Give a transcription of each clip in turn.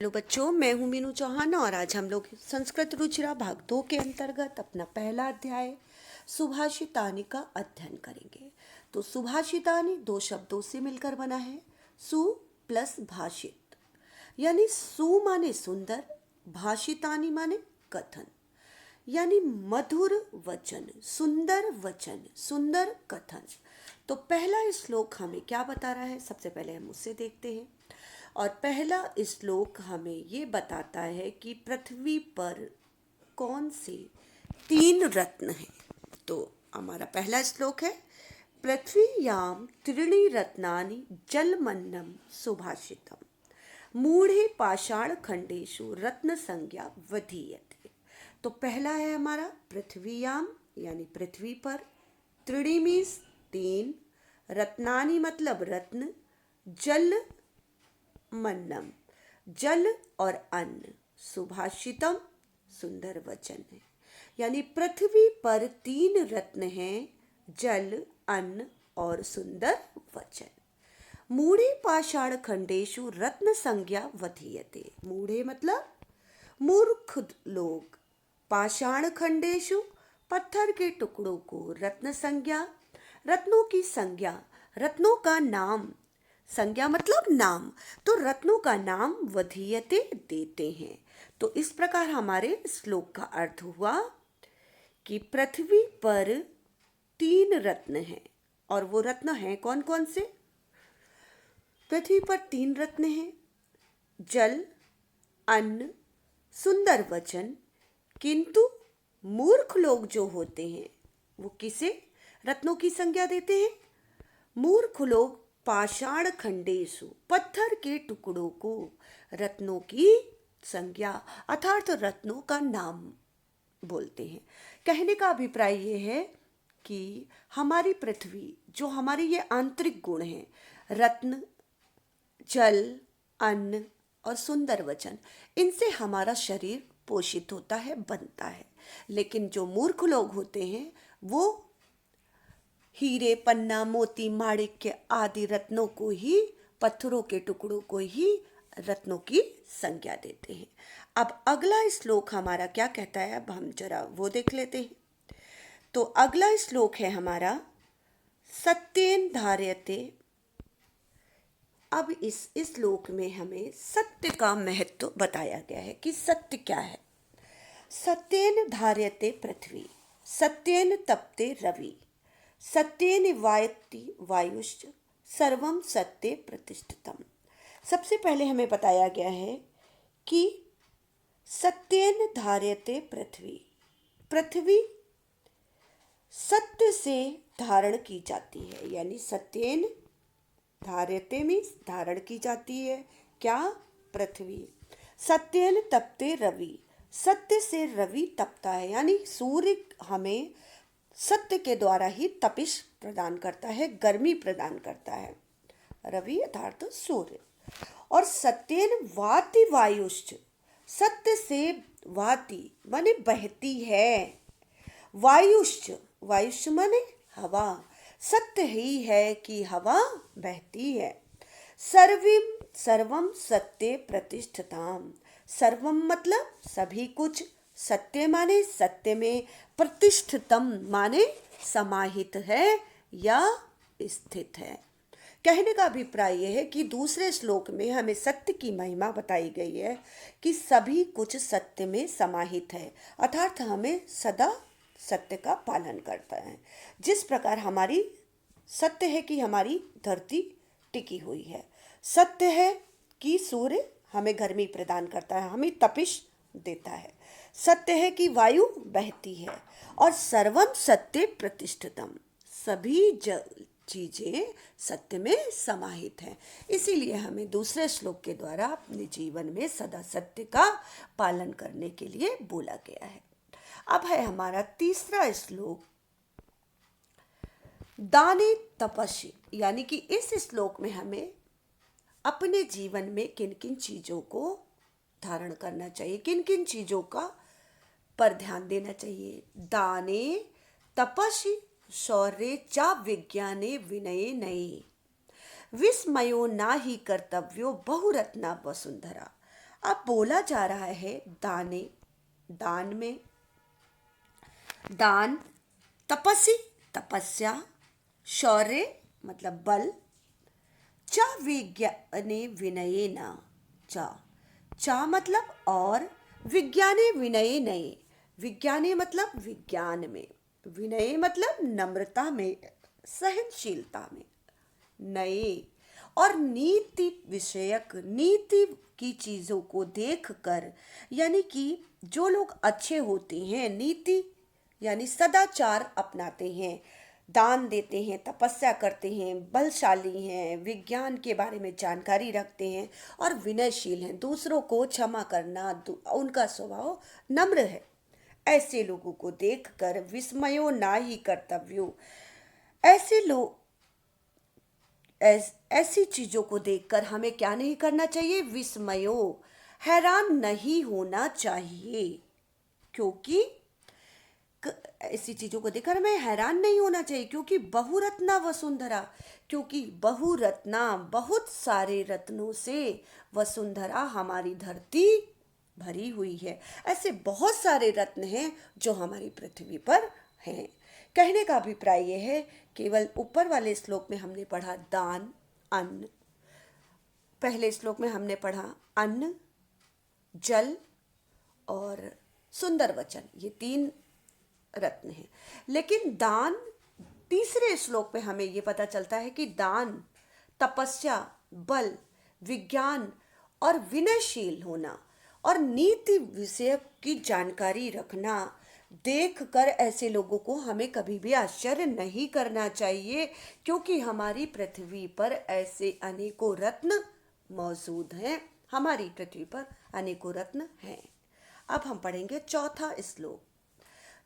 Hello बच्चों, मैं हूं मीनू चौहान और आज हम लोग संस्कृत रुचिरा भाग 2 के अंतर्गत अपना पहला अध्याय सुभाषितानि का अध्ययन करेंगे। तो सुभाषितानि दो शब्दों से मिलकर बना है, सु प्लस भाषित। यानी सु माने सुंदर, भाषितानि माने कथन, यानी मधुर वचन, सुंदर कथन। तो पहला श्लोक हमें क्या बता रहा है, सबसे पहले हम उसे देखते हैं। और पहला श्लोक हमें ये बताता है कि पृथ्वी पर कौन से 3 रत्न हैं। तो हमारा पहला श्लोक है, पृथ्वीयाम त्रीणि रत्नानि जलमन्नम सुभाषितम मूढ़े पाषाण खंडेषु रत्न संज्ञा वधीयते। तो पहला है हमारा पृथ्वीयाम यानी पृथ्वी पर, त्रीणि मीन्स 3, रत्नानि मतलब रत्न, जल मन्नम जल और अन्न, सुभाषितम सुंदर वचन है। यानी पृथ्वी पर 3 रत्न हैं, जल, अन्न और सुंदर वचन। मूढ़े पाषाण खंडेषु रत्न संज्ञा वधीयते। मूढ़े मतलब मूर्ख लोग, पाषाण खंडेषु पत्थर के टुकड़ों को, रत्न संज्ञा रत्नों की संज्ञा, रत्नों का नाम, संज्ञा मतलब नाम, तो रत्नों का नाम वधीयते देते हैं। तो इस प्रकार हमारे श्लोक का अर्थ हुआ कि पृथ्वी पर 3 रत्न हैं। और वो रत्न हैं कौन कौन से? पृथ्वी पर 3 रत्न हैं, जल, अन्न, सुंदर वचन। किंतु मूर्ख लोग जो होते हैं वो किसे रत्नों की संज्ञा देते हैं? मूर्ख लोग पाषाण खंडेषु पत्थर के टुकड़ों को रत्नों की संज्ञा अर्थात रत्नों का नाम बोलते हैं। कहने का अभिप्राय ये है कि हमारी पृथ्वी, जो हमारे ये आंतरिक गुण हैं, रत्न, जल, अन्न और सुंदर वचन, इनसे हमारा शरीर पोषित होता है, बनता है। लेकिन जो मूर्ख लोग होते हैं वो हीरे, पन्ना, मोती, माणिक्य आदि रत्नों को ही, पत्थरों के टुकड़ों को ही रत्नों की संज्ञा देते हैं। अब अगला श्लोक हमारा क्या कहता है, अब हम जरा वो देख लेते हैं। तो अगला श्लोक है हमारा सत्येन धार्यते। अब इस श्लोक में हमें सत्य का महत्व बताया गया है कि सत्य क्या है। सत्येन धार्यते पृथ्वी, सत्येन तपते रवि, सत्येन वायति वायुश्च, सर्वम सत्ये प्रतिष्ठितम। सबसे पहले हमें बताया गया है कि सत्येन धार्यते पृथ्वी, पृथ्वी सत्य से धारण की जाती है। यानी सत्येन धार्यते मीन्स धारण की जाती है क्या? पृथ्वी। सत्येन तपते रवि, सत्य से रवि तपता है, यानी सूर्य हमें सत्य के द्वारा ही तपिश प्रदान करता है, गर्मी प्रदान करता है, रवि अर्थात सूर्य। और सत्येन वाति वायुश्च, सत्य से वाति माने बहती है, वायुश्च, वायुश्च माने हवा, सत्य ही है कि हवा बहती है। सर्वम सत्ये प्रतिष्ठिताम, सर्वम मतलब सभी कुछ, सत्य माने सत्य में, प्रतिष्ठितम माने समाहित है या स्थित है। कहने का अभिप्राय यह है कि दूसरे श्लोक में हमें सत्य की महिमा बताई गई है कि सभी कुछ सत्य में समाहित है, अर्थात हमें सदा सत्य का पालन करता है। जिस प्रकार हमारी सत्य है कि हमारी धरती टिकी हुई है, सत्य है कि सूर्य हमें गर्मी प्रदान करता है, हमें तपिश देता है, सत्य है कि वायु बहती है, और सर्वम सत्य प्रतिष्ठितम, सभी चीजें सत्य में समाहित हैं। इसीलिए हमें दूसरे श्लोक के द्वारा अपने जीवन में सदा सत्य का पालन करने के लिए बोला गया है। अब है हमारा तीसरा श्लोक, दाने तपस्वी। यानी कि इस श्लोक में हमें अपने जीवन में किन किन चीजों को धारण करना चाहिए, किन किन चीजों का पर ध्यान देना चाहिए। दाने तपस्वी शौर्ये चा विज्ञाने विनये नये, विस्मयो ना ही कर्तव्यो बहुरत्ना वसुंधरा। अब बोला जा रहा है दान में, दान, तपसी तपस्या, शौर्य मतलब बल, च विज्ञाने विनयेन, च चा मतलब और, विज्ञाने विनये नये, विज्ञाने मतलब विज्ञान में, विनय मतलब नम्रता में, सहनशीलता में, नए और नीति विषयक, नीति की चीजों को देखकर, यानी कि जो लोग अच्छे होते हैं, नीति यानी सदाचार अपनाते हैं, दान देते हैं, तपस्या करते हैं, बलशाली हैं, विज्ञान के बारे में जानकारी रखते हैं और विनयशील हैं, दूसरों को क्षमा करना, उनका स्वभाव नम्र है, ऐसे लोगों को देखकर विस्मयो ना ही कर्तव्यो, ऐसे लोग ऐसी चीजों को देखकर हमें क्या नहीं करना चाहिए, विस्मयो, हैरान नहीं होना चाहिए, क्योंकि ऐसी चीजों को देखकर हमें हैरान नहीं होना चाहिए, क्योंकि बहुरत्ना वसुंधरा, क्योंकि बहुरत्ना बहुत सारे रत्नों से वसुंधरा हमारी धरती भरी हुई है, ऐसे बहुत सारे रत्न हैं जो हमारी पृथ्वी पर हैं। कहने का अभिप्राय यह है, केवल ऊपर वाले श्लोक में हमने पढ़ा दान, अन्न, पहले श्लोक में हमने पढ़ा अन्न, जल और सुंदर वचन, ये 3 रत्न हैं, लेकिन दान, तीसरे श्लोक में हमें ये पता चलता है कि दान, तपस्या, बल, विज्ञान और विनयशील होना और नीति विषय की जानकारी रखना देखकर ऐसे लोगों को हमें कभी भी आश्चर्य नहीं करना चाहिए, क्योंकि हमारी पृथ्वी पर ऐसे अनेकों रत्न मौजूद हैं, हमारी पृथ्वी पर अनेकों रत्न हैं। अब हम पढ़ेंगे चौथा श्लोक,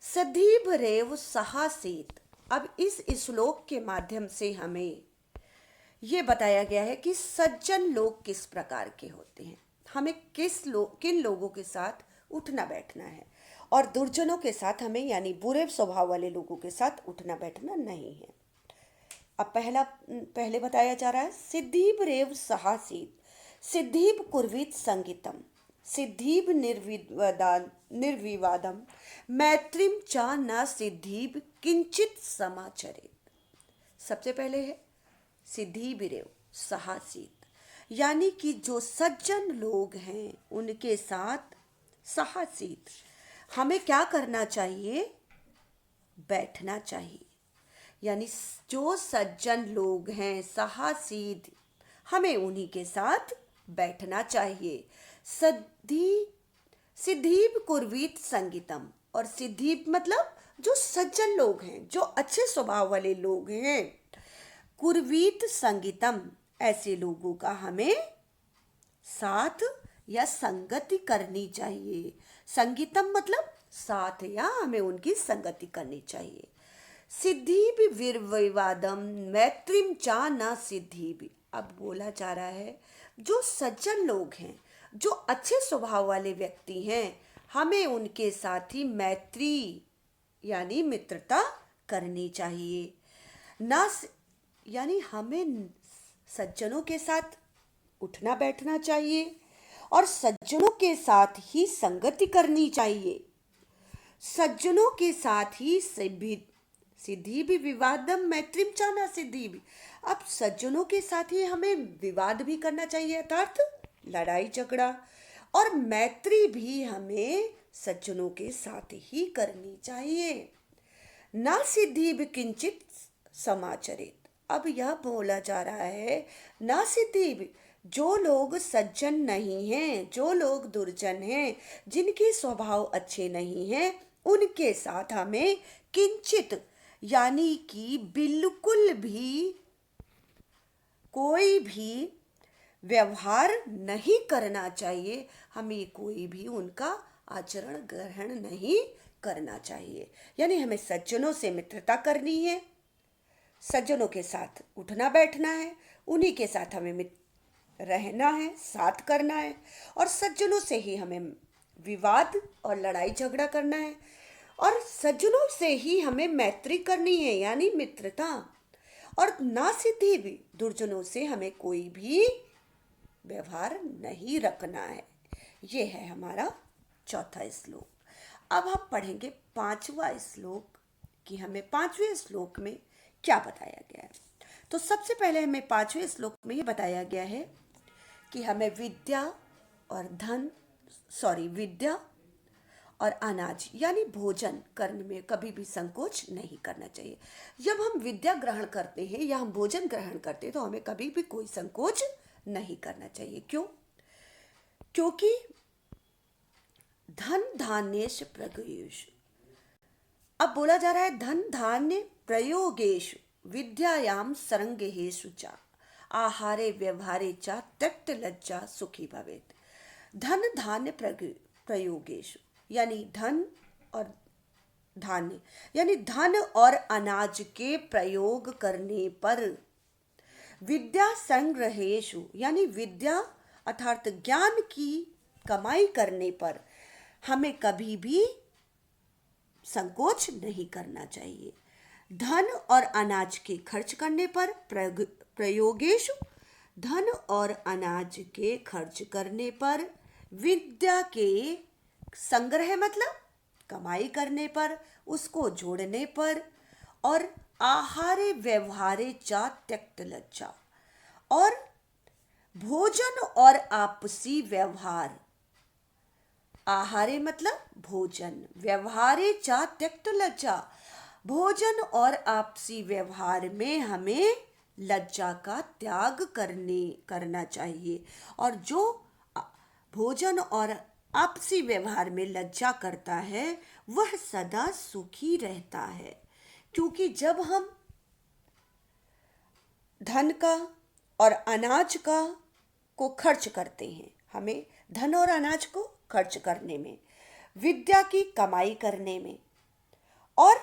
सदीभ रेव सहासीत। अब इस श्लोक के माध्यम से हमें ये बताया गया है कि सज्जन लोग किस प्रकार के होते हैं, हमें किन लोगों के साथ उठना बैठना है, और दुर्जनों के साथ हमें यानी बुरे स्वभाव वाले लोगों के साथ उठना बैठना नहीं है। अब पहले बताया जा रहा है सिद्धीब रेव सहासीत, सिद्धीब कुर्वीत संगीतम, सिद्धीब निर्विवादम, मैत्रीम चा न सिद्धीब किंचित समाचरित। सबसे पहले है सिद्धीब रेव सहासीत, यानी कि जो सज्जन लोग हैं उनके साथ सहासीत, हमें क्या करना चाहिए, बैठना चाहिए, यानी जो सज्जन लोग हैं सहासीत, हमें उन्हीं के साथ बैठना चाहिए। सिद्धीब कुर्वीत संगीतम, और सिद्धीब मतलब जो सज्जन लोग हैं, जो अच्छे स्वभाव वाले लोग हैं, कुर्वीत संगीतम, ऐसे लोगों का हमें साथ या संगति करनी चाहिए। संगीतम मतलब साथ या हमें उनकी संगति करनी चाहिए। सिद्धि विवादम मैत्रीम चा न सिद्धि। अब बोला जा रहा है जो सज्जन लोग हैं, जो अच्छे स्वभाव वाले व्यक्ति हैं, हमें उनके साथ ही मैत्री यानी मित्रता करनी चाहिए। ना यानी हमें सज्जनों के साथ उठना बैठना चाहिए और सज्जनों के साथ ही संगति करनी चाहिए। सज्जनों के साथ ही सिद्धि भी विवादम मैत्रीम चाना सिद्धि भी। अब सज्जनों के साथ ही हमें विवाद भी करना चाहिए, अर्थात लड़ाई झगड़ा, और मैत्री भी हमें सज्जनों के साथ ही करनी चाहिए। ना सिद्धि भी किंचित समाचरित। अब यह बोला जा रहा है ना सिद्धि भी, जो लोग सज्जन नहीं हैं, जो लोग दुर्जन हैं, जिनके स्वभाव अच्छे नहीं हैं, उनके साथ हमें किंचित यानी कि बिल्कुल भी कोई भी व्यवहार नहीं करना चाहिए। हमें कोई भी उनका आचरण ग्रहण नहीं करना चाहिए। यानी हमें सज्जनों से मित्रता करनी है, सज्जनों के साथ उठना बैठना है, उन्हीं के साथ हमें रहना है, साथ करना है, और सज्जनों से ही हमें विवाद और लड़ाई झगड़ा करना है, और सज्जनों से ही हमें मैत्री करनी है यानी मित्रता, और ना सिद्धि भी, दुर्जनों से हमें कोई भी व्यवहार नहीं रखना है। ये है हमारा चौथा श्लोक। अब हम पढ़ेंगे पांचवा श्लोक कि हमें पांचवें श्लोक में क्या बताया गया है। तो सबसे पहले हमें पांचवें श्लोक में ये बताया गया है कि हमें विद्या और अनाज यानी भोजन करने में कभी भी संकोच नहीं करना चाहिए। जब हम विद्या ग्रहण करते हैं या हम भोजन ग्रहण करते हैं तो हमें कभी भी कोई संकोच नहीं करना चाहिए। क्यों? क्योंकि धन धान्येषु प्रयोगेषु, अब बोला जा रहा है धन धान्य प्रयोगेषु विद्यायाम सरंगेषु च आहारे व्यवहारे च त्यक्त लज्जा सुखी भवेत्। धन धान्य प्रयोगेषु यानी धन और अनाज के प्रयोग करने पर, विद्या संग्रहेषु यानी विद्या अर्थात ज्ञान की कमाई करने पर हमें कभी भी संकोच नहीं करना चाहिए। धन और अनाज के खर्च करने पर, प्रयोगेषु धन और अनाज के खर्च करने पर, विद्या के संग्रह मतलब कमाई करने पर, उसको जोड़ने पर, और आहारे व्यवहारे चा त्यक्त लज्जा और भोजन और आपसी व्यवहार, आहारे मतलब भोजन, व्यवहारे चा त्यक्त लज्जा, भोजन और आपसी व्यवहार में हमें लज्जा का त्याग करना चाहिए। और जो भोजन और आपसी व्यवहार में लज्जा करता है वह सदा सुखी रहता है। क्योंकि जब हम धन का और अनाज को खर्च करते हैं, हमें धन और अनाज को खर्च करने में, विद्या की कमाई करने में और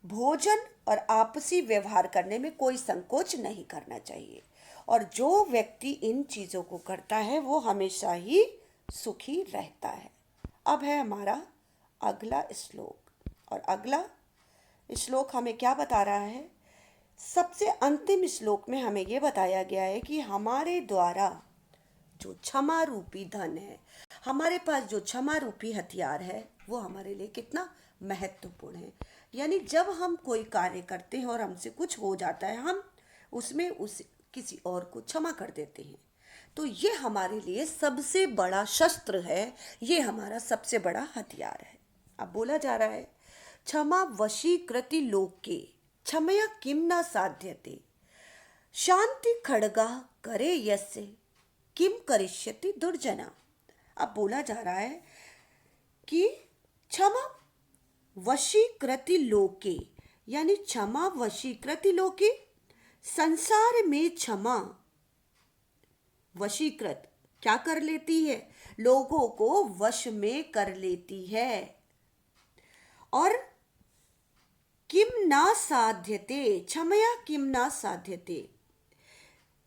भोजन और आपसी व्यवहार करने में कोई संकोच नहीं करना चाहिए। और जो व्यक्ति इन चीज़ों को करता है वो हमेशा ही सुखी रहता है। अब है हमारा अगला श्लोक, और अगला श्लोक हमें क्या बता रहा है? सबसे अंतिम श्लोक में हमें ये बताया गया है कि हमारे द्वारा जो क्षमा रूपी धन है, हमारे पास जो क्षमा रूपी हथियार है, वो हमारे लिए कितना महत्वपूर्ण है। यानी जब हम कोई कार्य करते हैं और हमसे कुछ हो जाता है, हम उसमें किसी और को क्षमा कर देते हैं, तो ये हमारे लिए सबसे बड़ा शस्त्र है, ये हमारा सबसे बड़ा हथियार है। अब बोला जा रहा है क्षमा वशीकृति लोके क्षमया किम न साध्यते शांति खड्गा करे यस्य किम करिष्यति दुर्जना। अब बोला जा रहा है कि क्षमा वशीकृति लोके यानी क्षमा वशीकृति लोके, संसार में क्षमा वशीकृत क्या कर लेती है? लोगों को वश में कर लेती है। और किम ना साध्यते, क्षमया किम ना साध्यते,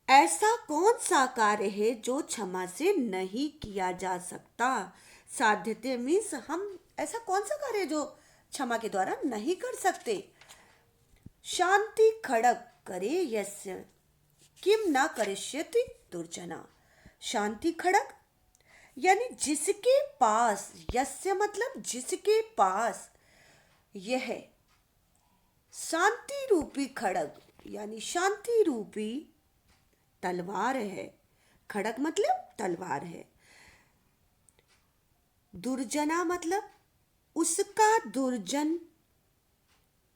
ऐसा कौन सा कार्य है जो क्षमा से नहीं किया जा सकता? साध्यते मीन्स हम ऐसा कौन सा कार्य है जो क्षमा के द्वारा नहीं कर सकते? शांति खड्ग करे यस्य किम ना करिष्यति दुर्जना। शांति खड्ग यानी जिसके पास, यस्य मतलब जिसके पास यह शांति रूपी खड्ग यानी शांति रूपी तलवार है, खड्ग मतलब तलवार है, दुर्जना मतलब उसका दुर्जन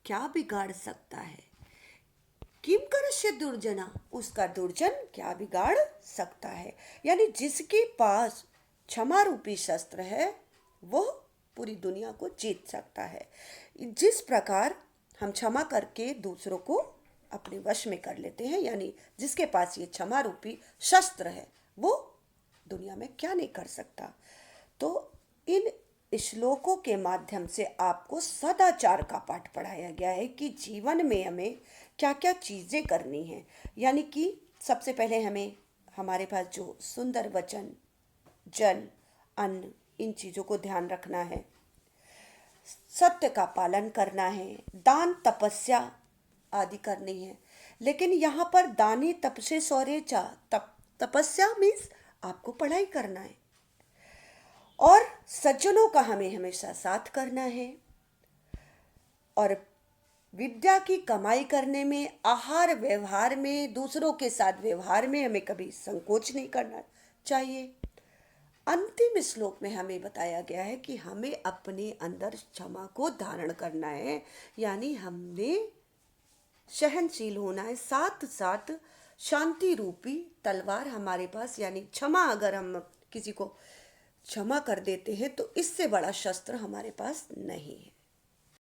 क्या बिगाड़ सकता है? किम करिष्यति दुर्जना, उसका दुर्जन क्या बिगाड़ सकता है। यानी जिसके पास क्षमा रूपी शस्त्र है वो पूरी दुनिया को जीत सकता है। जिस प्रकार हम क्षमा करके दूसरों को अपने वश में कर लेते हैं, यानी जिसके पास ये क्षमा रूपी शस्त्र है वो दुनिया में क्या नहीं कर सकता। तो इन श्लोकों के माध्यम से आपको सदाचार का पाठ पढ़ाया गया है कि जीवन में हमें क्या क्या चीज़ें करनी हैं। यानी कि सबसे पहले हमें हमारे पास जो सुंदर वचन, जल, अन्न, इन चीज़ों को ध्यान रखना है, सत्य का पालन करना है, दान तपस्या आदि करनी है। लेकिन यहाँ पर दानी तपसे सौर्य चा, तपस्या मीन्स आपको पढ़ाई करना है। सज्जनों का हमें हमेशा साथ करना है और विद्या की कमाई करने में, आहार व्यवहार में, दूसरों के साथ व्यवहार में हमें कभी संकोच नहीं करना चाहिए। अंतिम श्लोक में हमें बताया गया है कि हमें अपने अंदर क्षमा को धारण करना है, यानी हमने सहनशील होना है, साथ साथ शांति रूपी तलवार हमारे पास, यानी क्षमा, अगर हम किसी को क्षमा कर देते हैं तो इससे बड़ा शस्त्र हमारे पास नहीं है।